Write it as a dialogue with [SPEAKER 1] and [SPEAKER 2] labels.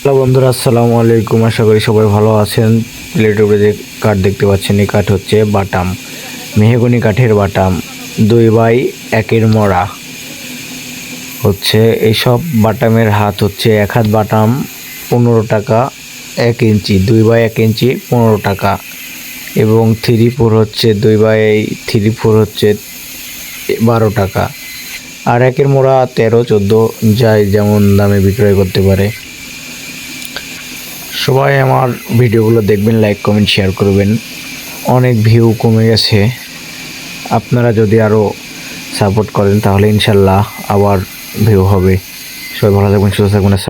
[SPEAKER 1] Hello বন্ধুরা, আসসালামু আলাইকুম। আশা করি সবাই ভালো আছেন। প্লেটের উপরে যে কাঠ দেখতে পাচ্ছেন, এই কাঠ হচ্ছে বাটাম, মেহগনি কাঠের বাটাম 2x1 মোড়া হচ্ছে। এইসব বাটামের হাত হচ্ছে, এক হাত বাটাম 15 টাকা 1 ইঞ্চি, 2x1 ইঞ্চি 15 টাকা, এবং 3/4 হচ্ছে 2x3/4 হচ্ছে 12 টাকা। আর একের মোড়া 13-14 যাই যেমন দামে বিক্রয় করতে পারে। সবাই আমার ভিডিওগুলো দেখবেন, লাইক কমেন্ট শেয়ার করবেন। অনেক ভিউ কমে গেছে, আপনারা যদি আরও সাপোর্ট করেন তাহলে ইনশাল্লাহ আবার ভিউ হবে। সবাই ভালো থাকবেন, সুস্থ থাকবেন।